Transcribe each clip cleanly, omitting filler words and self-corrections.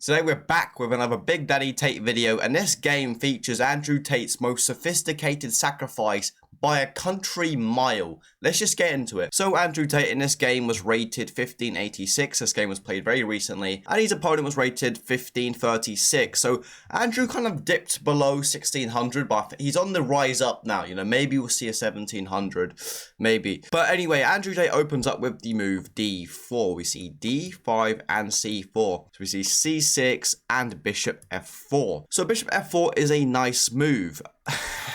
Today we're back with another Big Daddy Tate video, and this game features Andrew Tate's most sophisticated sacrifice by a country mile. Let's just get into it. So Andrew Tate in this game was rated 1586. This game was played very recently, and his opponent was rated 1536. So Andrew kind of dipped below 1600, but he's on the rise up now. You know, maybe we'll see a 1700, maybe. But anyway, Andrew Tate opens up with the move d4. We see d5 and c4. So we see c6 and bishop f4. So bishop f4 is a nice move.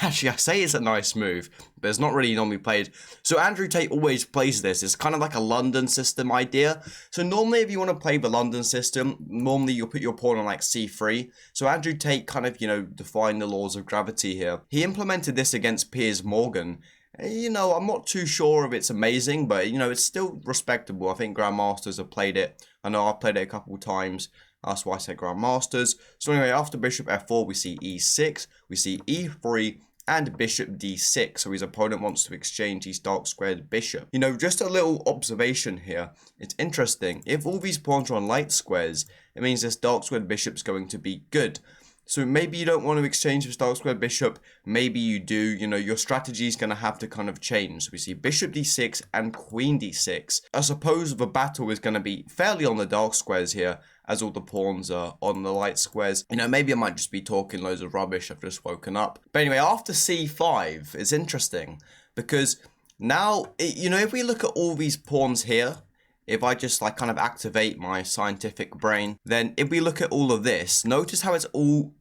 Actually, I say it's a nice move, but it's not really normally played. So Andrew Tate always plays this. It's kind of like a London system idea. So normally if you want to play the London system, normally you'll put your pawn on like c3. So Andrew Tate kind of, define the laws of gravity here. He implemented this against Piers Morgan. I'm not too sure if it's amazing, but, it's still respectable. I think Grandmasters have played it. I know I've played it a couple times. That's why I said Grandmasters. So anyway, after bishop f4, we see e6, we see e3, and bishop d6. So his opponent wants to exchange his dark squared bishop. Just a little observation here. It's interesting. If all these pawns are on light squares, it means this dark squared bishop's going to be good. So maybe you don't want to exchange this dark squared bishop. Maybe you do. Your strategy is going to have to kind of change. So we see bishop d6 and queen d6. I suppose the battle is going to be fairly on the dark squares here, as all the pawns are on the light squares. Maybe I might just be talking loads of rubbish. I've just woken up. But anyway, after c5, it's interesting because now, if we look at all these pawns here, if I just kind of activate my scientific brain, then if we look at all of this, notice how it's all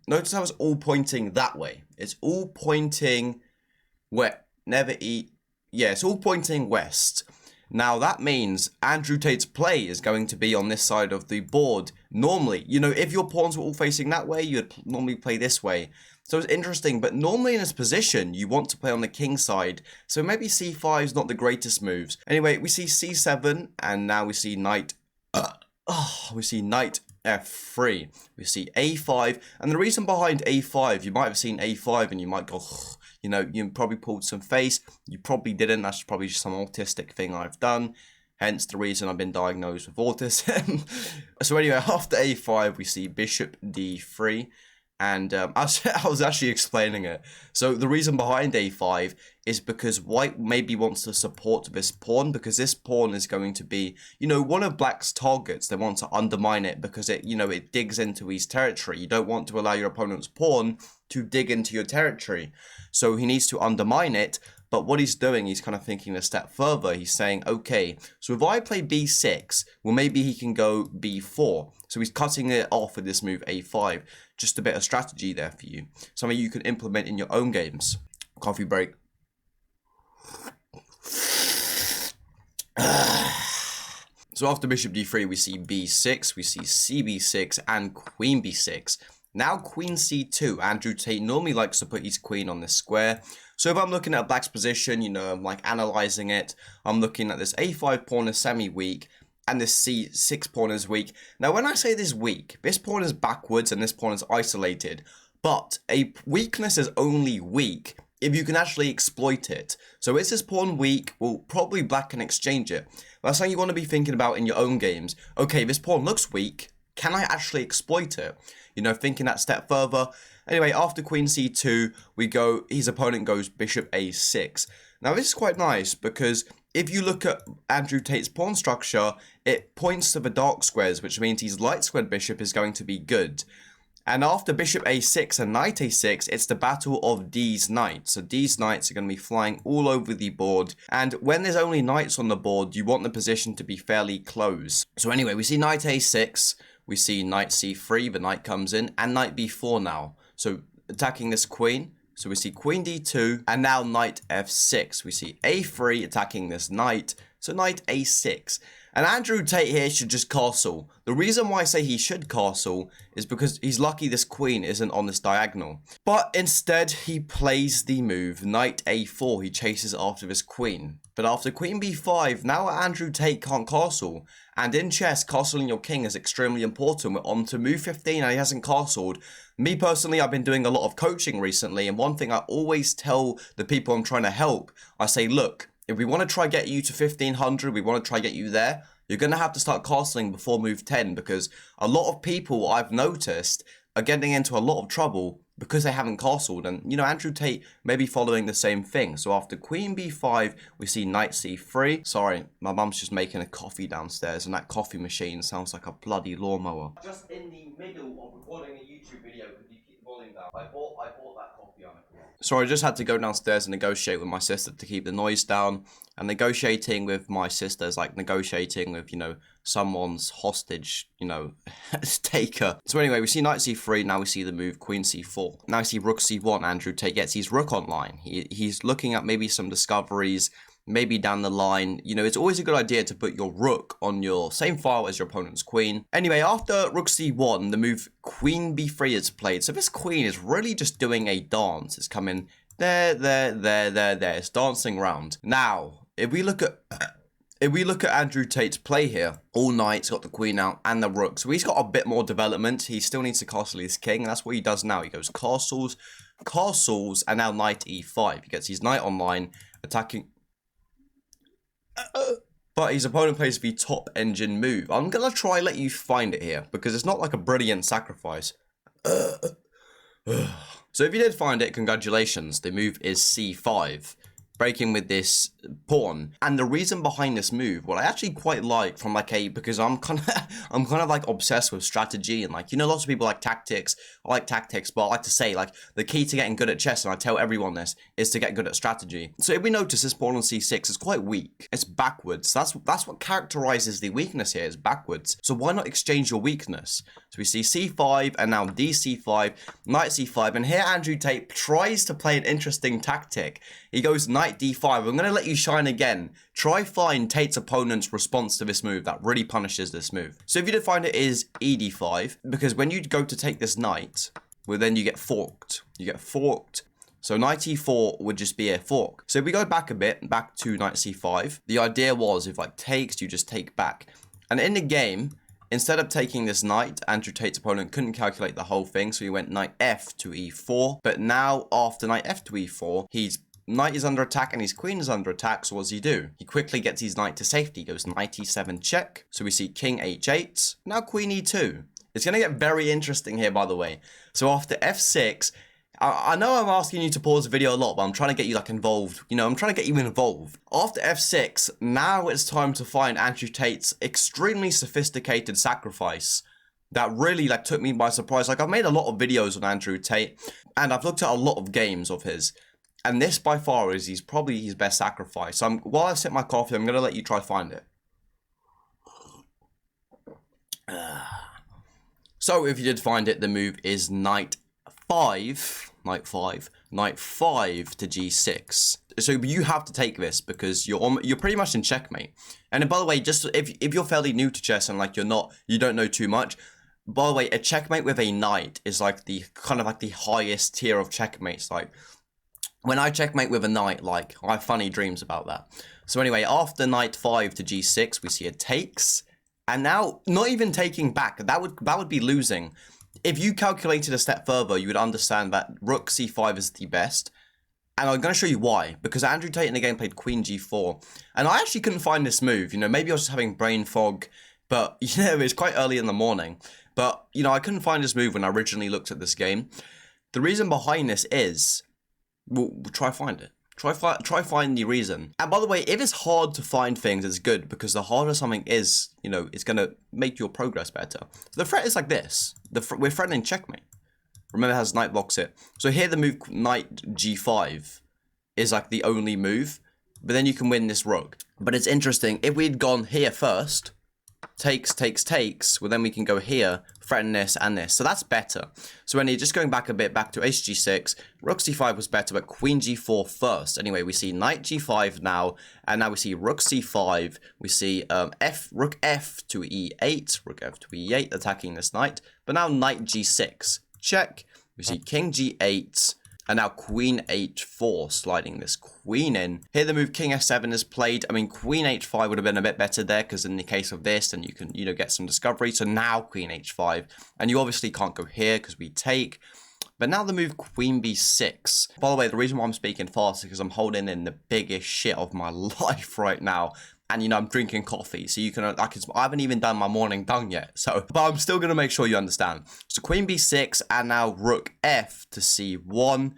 pointing that way. It's all pointing it's all pointing west. Now that means Andrew Tate's play is going to be on this side of the board. Normally, if your pawns were all facing that way, you'd normally play this way. So it's interesting, but normally in this position, you want to play on the king side. So maybe c5 is not the greatest moves. Anyway, we see c7, and now we see knight f3. We see a5, and the reason behind a5, you might have seen a5 and you might go, you probably pulled some face. You probably didn't. That's probably just some autistic thing I've done. Hence the reason I've been diagnosed with autism. So anyway, after a5, we see bishop d3. And I was actually explaining it. So the reason behind a5 is because white maybe wants to support this pawn, because this pawn is going to be, one of black's targets. They want to undermine it because it digs into his territory. You don't want to allow your opponent's pawn to dig into your territory. So he needs to undermine it. But what he's doing, he's kind of thinking a step further. He's saying, okay, so if I play b6, well, maybe he can go b4. So he's cutting it off with this move a5. Just a bit of strategy there for you. Something you can implement in your own games. Coffee break. So after bishop d3, we see b6, we see cb6, and queen b6. Now queen c2. Andrew Tate normally likes to put his queen on this square. So if I'm looking at black's position, I'm analyzing it. I'm looking at this a5 pawn is semi-weak, and this c6 pawn is weak. Now when I say this weak, this pawn is backwards and this pawn is isolated. But a weakness is only weak if you can actually exploit it. So is this pawn weak? Well, probably black can exchange it. That's something you want to be thinking about in your own games. Okay, this pawn looks weak. Can I actually exploit it? Thinking that step further. Anyway, after queen c2, his opponent goes bishop a6. Now this is quite nice because if you look at Andrew Tate's pawn structure, it points to the dark squares, which means his light squared bishop is going to be good. And after bishop a6 and knight a6, it's the battle of these knights. So these knights are going to be flying all over the board. And when there's only knights on the board, you want the position to be fairly close. So anyway, we see knight a6, we see knight c3, the knight comes in, and knight b4 now. So attacking this queen. So we see queen d2, and now knight f6. We see a3 attacking this knight. So knight a6. And Andrew Tate here should just castle. The reason why I say he should castle is because he's lucky this queen isn't on this diagonal. But instead, he plays the move knight a4. He chases after this queen. But after queen b5, now Andrew Tate can't castle. And in chess, castling your king is extremely important. We're on to move 15 and he hasn't castled. Me personally, I've been doing a lot of coaching recently. And one thing I always tell the people I'm trying to help, I say, look, if we want to try get you to 1500, we want to try get you there, you're going to have to start castling before move 10, because a lot of people I've noticed are getting into a lot of trouble because they haven't castled. And, you know, Andrew Tate may be following the same thing. So after queen b5, we see knight c3. Sorry, my mum's just making a coffee downstairs, and that coffee machine sounds like a bloody lawnmower. Just in the middle of recording a YouTube video, could you keep the volume down? I bought that coffee on it. So I just had to go downstairs and negotiate with my sister to keep the noise down. And negotiating with my sister is like negotiating with, you know, someone's hostage, you know, taker. So anyway, we see knight c3, now we see the move queen c4. Now we see rook c1, Andrew Tate gets his rook online. He's looking at maybe some discoveries, maybe down the line. You know, it's always a good idea to put your rook on your same file as your opponent's queen. Anyway, after rook c1, the move queen b3 is played. So this queen is really just doing a dance. It's coming there. It's dancing around. Now, if we look at Andrew Tate's play here, all knight's got the queen out and the rook. So he's got a bit more development. He still needs to castle his king. And that's what he does now. He goes castles, and now knight e5. He gets his knight online, attacking. But his opponent plays the top engine move. I'm going to try let you find it here, because it's not like a brilliant sacrifice. So if you did find it, congratulations. The move is c5. Breaking with this pawn. And the reason behind this move, what I actually quite like from like because I'm kind of like obsessed with strategy, and like, you know, lots of people like tactics. I like tactics, but I like to say like the key to getting good at chess, and I tell everyone this, is to get good at strategy. So if we notice, this pawn on c6 is quite weak. It's backwards. That's what characterizes the weakness here, is backwards. So why not exchange your weakness? So we see c5 and now dc5, knight c5, and here Andrew Tate tries to play an interesting tactic. He goes knight d5. I'm going to let you shine again. Try find Tate's opponent's response to this move that really punishes this move. So if you did find it, is ed5, because when you go to take this knight, well, then you get forked. You get forked. So knight e4 would just be a fork. So if we go back a bit, back to knight c5, the idea was if like takes, you just take back. And in the game, instead of taking this knight, Andrew Tate's opponent couldn't calculate the whole thing, so he went knight f to e4. But now, after knight f to e4, his knight is under attack and his queen is under attack, so what does he do? He quickly gets his knight to safety. He goes knight e7 check. So we see king h8, now queen e2. It's going to get very interesting here, by the way. So after f6, I know I'm asking you to pause the video a lot, but I'm trying to get you like involved. You know, I'm trying to get you involved. After f6, now it's time to find Andrew Tate's extremely sophisticated sacrifice that really like took me by surprise. Like, I've made a lot of videos on Andrew Tate, and I've looked at a lot of games of his, and this by far is probably his best sacrifice. So while I sip my coffee, I'm gonna let you try find it. So if you did find it, the move is knight 5 to g6. So you have to take this because you're pretty much in checkmate. And by the way, just if you're fairly new to chess and like you don't know too much, by the way, a checkmate with a knight is like the kind of like the highest tier of checkmates. Like, when I checkmate with a knight, like, I have funny dreams about that. So anyway, after knight 5 to g6, we see a takes. And now, not even taking back, that would be losing. If you calculated a step further, you would understand that rook c5 is the best. And I'm going to show you why. Because Andrew Tate in the game played queen g4. And I actually couldn't find this move. You know, maybe I was just having brain fog. But, you know, it's quite early in the morning. But, you know, I couldn't find this move when I originally looked at this game. The reason behind this is... We'll try find it. Try find the reason. And by the way, if it's hard to find things, it's good, because the harder something is, you know, it's going to make your progress better. So the threat is like this. We're threatening checkmate. Remember, it has knight blocks it. So here the move knight g5 is like the only move, but then you can win this rook. But it's interesting, if we'd gone here first, takes, well then we can go here, threaten this and this. So that's better. So anyway, just going back a bit, back to hg6, rook c5 was better, but queen g4 first. Anyway, we see knight g5 now, and now we see rook c5, we see rook f to e8, rook f to e8, attacking this knight, but now knight g6, check, we see king g8, and now queen h4, sliding this queen in. Here the move king f7 is played. I mean, queen h5 would have been a bit better there, because in the case of this, then you can, you know, get some discovery. So now queen h5. And you obviously can't go here because we take. But now the move queen b6. By the way, the reason why I'm speaking fast is because I'm holding in the biggest shit of my life right now. and, you know, I'm drinking coffee. So you can, I haven't even done my morning done yet. So, but I'm still going to make sure you understand. So queen b6, and now rook f to c1.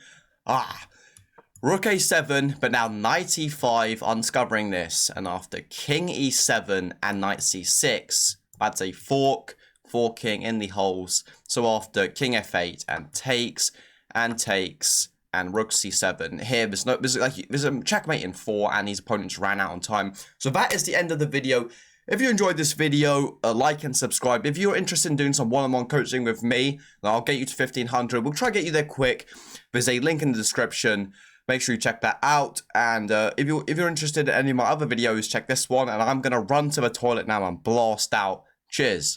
Rook a7, but now knight e5, uncovering this. And after king e7 and knight c6, that's a forking in the holes. So after king f8 and takes, and rook c7. Here, there's a checkmate in 4, and his opponents ran out on time. So that is the end of the video. If you enjoyed this video, like and subscribe. If you're interested in doing some one-on-one coaching with me, I'll get you to 1500. We'll try to get you there quick. There's a link in the description. Make sure you check that out. And if you're interested in any of my other videos, check this one. And I'm going to run to the toilet now and blast out. Cheers.